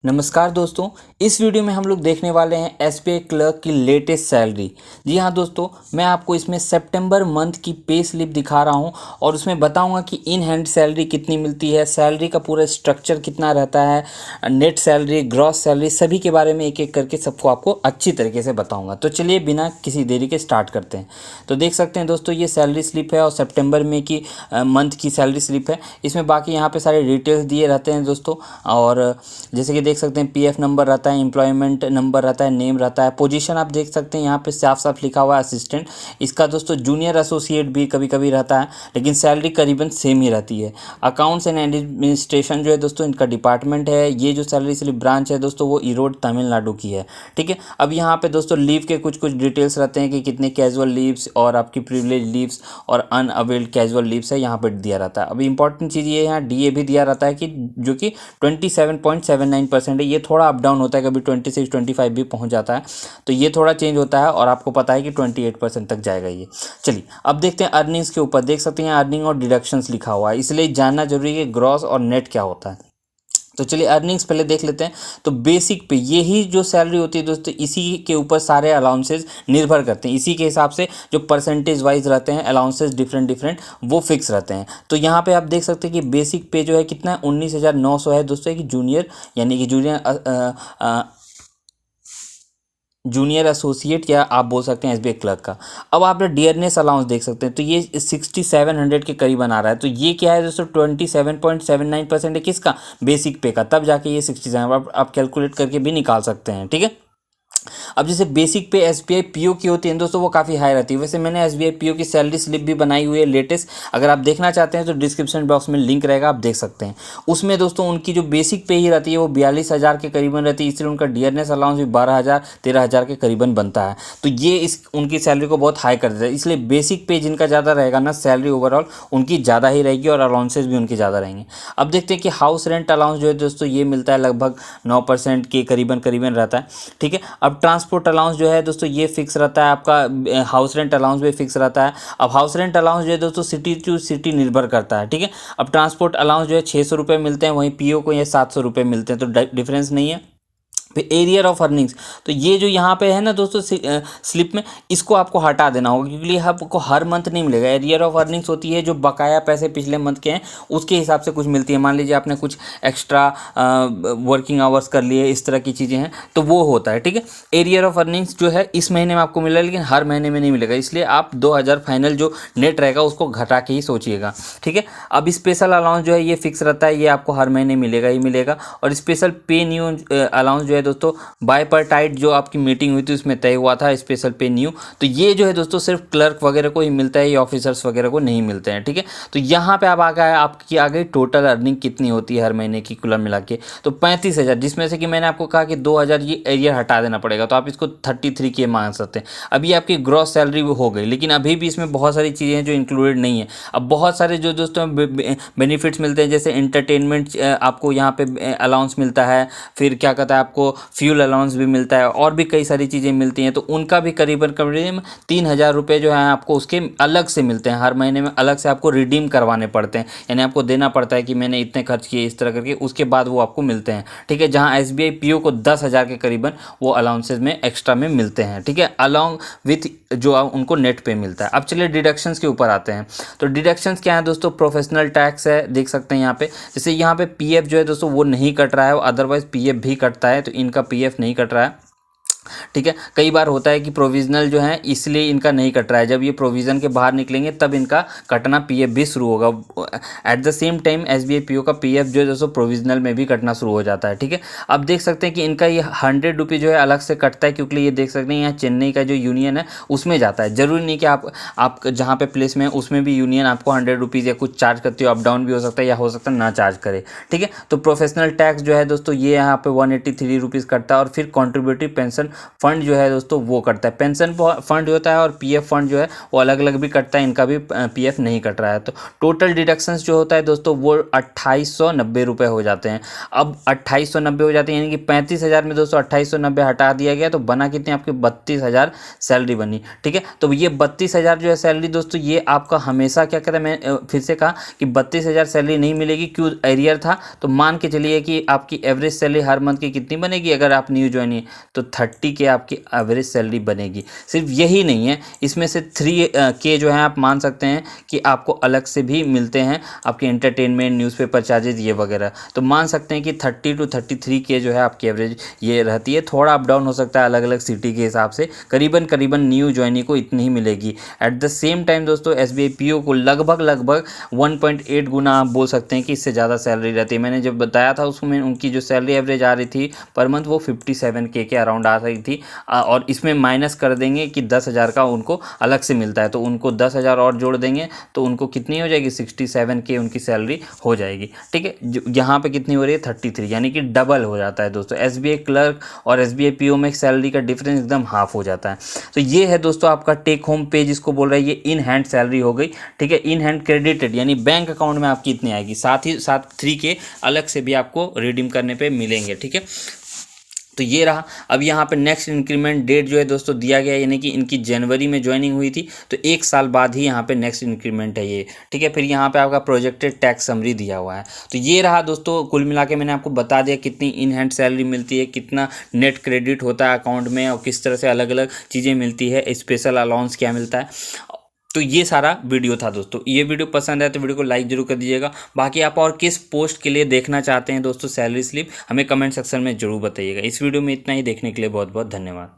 नमस्कार दोस्तों। इस वीडियो में हम लोग देखने वाले हैं एसबीआई क्लर्क की लेटेस्ट सैलरी। जी हाँ दोस्तों, मैं आपको इसमें सितंबर मंथ की पे स्लिप दिखा रहा हूँ और उसमें बताऊंगा कि इन हैंड सैलरी कितनी मिलती है, सैलरी का पूरा स्ट्रक्चर कितना रहता है, नेट सैलरी, ग्रॉस सैलरी, सभी के बारे में एक एक करके सबको आपको अच्छी तरीके से बताऊँगा। तो चलिए बिना किसी देरी के स्टार्ट करते हैं। तो देख सकते हैं दोस्तों, ये सैलरी स्लिप है और सितंबर में की मंथ की सैलरी स्लिप है। इसमें बाकी यहाँ पे सारे डिटेल्स दिए रहते हैं दोस्तों। और जैसे कि देख सकते हैं पीएफ नंबर रहता है, एम्प्लॉयमेंट नंबर रहता है, नेम रहता है, पोजीशन आप देख सकते हैं यहाँ पे साफ साफ लिखा हुआ है असिस्टेंट। इसका दोस्तों जूनियर एसोसिएट भी कभी कभी रहता है, लेकिन सैलरी करीबन सेम ही रहती है। अकाउंट्स एंड एडमिनिस्ट्रेशन जो है दोस्तों इनका डिपार्टमेंट है। ये जो सैलरी स्लिप ब्रांच है दोस्तों वो ईरोड तमिलनाडु की है। ठीक है, अब यहाँ पे दोस्तों लीव के कुछ कुछ डिटेल्स रहते हैं कि कितने कैजुअल लीव्स और आपकी प्रिविलेज लीव्स और अनअवेल्ड कैजुअल लीव्स है यहाँ पर दिया रहता है। अभी इंपॉर्टेंट चीज़ ये यहाँ डीए भी दिया रहता है कि जो कि 27.79% है। ये थोड़ा अप डाउन होता है, कभी 26-25 भी पहुंच जाता है, तो ये थोड़ा चेंज होता है और आपको पता है कि 28% तक जाएगा ये। चलिए अब देखते हैं अर्निंग्स के ऊपर। देख सकते हैं अर्निंग और डिडक्शंस लिखा हुआ है, इसलिए जानना जरूरी है कि ग्रॉस और नेट क्या होता है। तो चलिए अर्निंग्स पहले देख लेते हैं। तो बेसिक पे यही जो सैलरी होती है दोस्तों, इसी के ऊपर सारे अलाउंसेज निर्भर करते हैं। इसी के हिसाब से जो परसेंटेज वाइज रहते हैं अलाउंसेज डिफरेंट डिफरेंट वो फिक्स रहते हैं। तो यहाँ पे आप देख सकते हैं कि बेसिक पे जो है कितना है, 19,900 है दोस्तों। कि जूनियर यानी कि जूनियर एसोसिएट या आप बोल सकते हैं एसबीआई क्लर्क का। अब आप डियरनेस अलाउंस देख सकते हैं, तो ये 6700 के करीबन आ रहा है। तो ये क्या है दोस्तों, 27.79% है किसका, बेसिक पे का, तब जाके ये 67 आप कैलकुलेट करके भी निकाल सकते हैं। ठीक है, अब जैसे बेसिक पे एसबीआई पीओ की होती है दोस्तों, वो काफ़ी हाई रहती है। वैसे मैंने एसबीआई पीओ की सैलरी स्लिप भी बनाई हुई है लेटेस्ट, अगर आप देखना चाहते हैं तो डिस्क्रिप्शन बॉक्स में लिंक रहेगा, आप देख सकते हैं। उसमें दोस्तों उनकी जो बेसिक पे ही रहती है वो 42,000 के करीबन रहती है, इसलिए उनका डियरनेस अलाउंस भी 12,000-13,000 के करीबन बनता है। तो ये इस उनकी सैलरी को बहुत हाई कर देता है, इसलिए बेसिक पे जिनका ज़्यादा रहेगा ना, सैलरी ओवरऑल उनकी ज़्यादा ही रहेगी और अलाउंसेज भी उनके ज़्यादा रहेंगे। अब देखते हैं कि हाउस रेंट अलाउंस जो है दोस्तों ये मिलता है लगभग 9% के करीबन करीबन रहता है। ठीक है, अब ट्रांसपोर्ट अलाउंस जो है दोस्तों ये फिक्स रहता है आपका, हाउस रेंट अलाउंस भी फिक्स रहता है। अब हाउस रेंट अलाउंस जो है दोस्तों सिटी टू सिटी निर्भर करता है। ठीक है, अब ट्रांसपोर्ट अलाउंस जो है 600 रुपये मिलते हैं, वहीं पीओ को ये 700 रुपये मिलते हैं, तो डिफरेंस नहीं है। फिर एरियर ऑफ अर्निंग्स, तो ये जो यहाँ पे है ना दोस्तों स्लिप में, इसको आपको हटा देना होगा क्योंकि ये आपको हर मंथ नहीं मिलेगा। एरियर ऑफ अर्निंग्स होती है जो बकाया पैसे पिछले मंथ के हैं उसके हिसाब से कुछ मिलती है। मान लीजिए आपने कुछ एक्स्ट्रा वर्किंग आवर्स कर लिए, इस तरह की चीज़ें हैं तो वो होता है। ठीक है, एरियर ऑफ अर्निंग्स जो है इस महीने में आपको मिलेगा, लेकिन हर महीने में नहीं मिलेगा, इसलिए आप 2,000 फाइनल जो नेट रहेगा उसको घटा के ही सोचिएगा। ठीक है, अब स्पेशल अलाउंस जो है ये फिक्स रहता है, ये आपको हर महीने मिलेगा ही मिलेगा। और स्पेशल पे न्यू अलाउंस जो है दोस्तों बायपार्टाइट जो आपकी मीटिंग हुई थी उसमें तय हुआ था स्पेशल पे न्यू, तो ये जो है दोस्तों सिर्फ क्लर्क वगैरह को ही मिलता है, ये ऑफिसर्स वगैरह को नहीं मिलते हैं। ठीक है, तो यहाँ पे आप आ गए, आपकी आ गई टोटल अर्निंग कितनी होती है हर महीने की कुल मिला के, तो 35,000, जिसमें से कि मैंने आपको कहा कि 2,000 ये एरियर हटा देना पड़ेगा, तो आप इसको 33 के मान सकते हैं। अभी आपकी ग्रॉस सैलरी हो गई, लेकिन अभी भी इसमें बहुत सारी चीज़ें हैं जो इंक्लूडेड नहीं है। अब बहुत सारे जो दोस्तों बेनिफिट्स मिलते हैं, जैसे इंटरटेनमेंट आपको यहाँ पे अलाउंस मिलता है, फिर क्या कहता है आपको फ्यूल अलाउंस भी मिलता है, और भी कई सारी चीज़ें मिलती हैं, तो उनका भी करीबन करीब 3,000 रुपये जो है आपको उसके अलग से मिलते हैं। हर महीने में अलग से आपको रिडीम करवाने पड़ते हैं, यानी आपको देना पड़ता है कि मैंने इतने खर्च किए इस तरह करके, उसके बाद वो आपको मिलते हैं। ठीक है, जहाँ एसबीआई पीओ को 10,000 के करीबन वो अलाउंसेज में एक्स्ट्रा में मिलते हैं। ठीक है, अलॉन्ग विथ जो उनको नेट पे मिलता है। अब चलिए डिडक्शंस के ऊपर आते हैं। तो डिडक्शंस क्या है दोस्तों, प्रोफेशनल टैक्स है, देख सकते हैं यहाँ पे। जैसे यहाँ पे पीएफ जो है दोस्तों वो नहीं कट रहा है, अदरवाइज पीएफ भी कटता है, तो इनका पीएफ नहीं कट रहा है। ठीक है, कई बार होता है कि प्रोविजनल जो है इसलिए इनका नहीं कट रहा है, जब ये प्रोविज़न के बाहर निकलेंगे तब इनका कटना पीएफ भी शुरू होगा। At the same time SBI PO का पीएफ जो है दोस्तों प्रोविजनल में भी कटना शुरू हो जाता है। ठीक है, अब देख सकते हैं कि इनका ये 100 रुपये जो है अलग से कटता है, क्योंकि ये देख सकते हैं यहाँ चेन्नई का जो यूनियन है उसमें जाता है। जरूरी नहीं कि आप जहाँ पे प्लेस में है उसमें भी यूनियन आपको 100 रुपीज़ या कुछ चार्ज करती हो, अप डाउन भी हो सकता है या हो सकता है ना चार्ज करे। ठीक है, तो प्रोफेशनल टैक्स जो है दोस्तों ये यहाँ पे 183 रुपीज़ कटता है, और फिर कॉन्ट्रीब्यूटिव पेंशन फंड जो है दोस्तों वो कटता है। पेंशन फंड होता है और पीएफ फंड जो है वो अलग अलग भी कटता है, इनका भी पीएफ नहीं कट रहा है। तो टोटल डिडक्शंस जो होता है दोस्तों वो 2890 रुपये हो जाते हैं। अब 2890 हो जाते हैं, यानी कि 35,000 में दोस्तों 2890 हटा दिया गया तो बना कितने आपके 32,000 सैलरी बनी। ठीक है, तो ये 32,000 जो है सैलरी दोस्तों ये आपका हमेशा क्या कहता है, मैं फिर से कहा कि 32,000 सैलरी नहीं मिलेगी, क्यों, एरियर था। तो मान के चलिए कि आपकी एवरेज सैलरी हर मंथ की कितनी बनेगी, अगर आप न्यू ज्वाइन है तो 30 के आपकी एवरेज सैलरी बनेगी। सिर्फ यही नहीं है, इसमें से 3 के जो है आप मान सकते हैं कि आपको अलग से भी मिलते हैं, आपके एंटरटेनमेंट, न्यूज़पेपर चार्जेज ये वगैरह। तो मान सकते हैं कि 30 to 33 के जो है आपकी एवरेज ये रहती है। थोड़ा अप डाउन हो सकता है अलग अलग सिटी के हिसाब से, करीबन न्यू ज्वाइनी को इतनी ही मिलेगी। एट द सेम टाइम दोस्तों एसबीआई पीओ को लगभग 1.8 गुना आप बोल सकते हैं कि इससे ज़्यादा सैलरी रहती है। मैंने जब बताया था उसमें उनकी जो सैलरी एवरेज आ रही थी पर मंथ वो 57K के अराउंड आ रही थी, और इसमें माइनस कर देंगे कि 10,000 का उनको अलग से मिलता है, तो उनको 10,000 और जोड़ देंगे तो उनको कितनी हो जाएगी, 67K उनकी सैलरी हो जाएगी। ठीक है, यहाँ पे कितनी हो रही है, 33, यानी कि डबल हो जाता है दोस्तों। एसबीआई क्लर्क और एसबीआई पीओ में सैलरी का डिफरेंस एकदम हाफ हो जाता है। तो ये है दोस्तों आपका टेक होम पे, जिसको बोल रहा है ये इन हैंड सैलरी हो गई। ठीक है, इन हैंड क्रेडिटेड यानी बैंक अकाउंट में आपकी इतनी आएगी, साथ ही साथ 3K अलग से भी आपको रिडीम करने पे मिलेंगे। ठीक है, तो ये रहा। अब यहाँ पे नेक्स्ट इंक्रीमेंट डेट जो है दोस्तों दिया गया है, यानी कि इनकी जनवरी में ज्वाइनिंग हुई थी तो 1 साल बाद ही यहाँ पे नेक्स्ट इंक्रीमेंट है ये। ठीक है, फिर यहाँ पे आपका प्रोजेक्टेड टैक्स समरी दिया हुआ है। तो ये रहा दोस्तों, कुल मिला के मैंने आपको बता दिया कितनी इन हैंड सैलरी मिलती है, कितना नेट क्रेडिट होता है अकाउंट में, और किस तरह से अलग अलग चीज़ें मिलती है, स्पेशल अलाउंस क्या मिलता है। तो ये सारा वीडियो था दोस्तों। ये वीडियो पसंद है तो वीडियो को लाइक जरूर कर दीजिएगा। बाकी आप और किस पोस्ट के लिए देखना चाहते हैं दोस्तों सैलरी स्लिप, हमें कमेंट सेक्शन में जरूर बताइएगा। इस वीडियो में इतना ही, देखने के लिए बहुत बहुत धन्यवाद।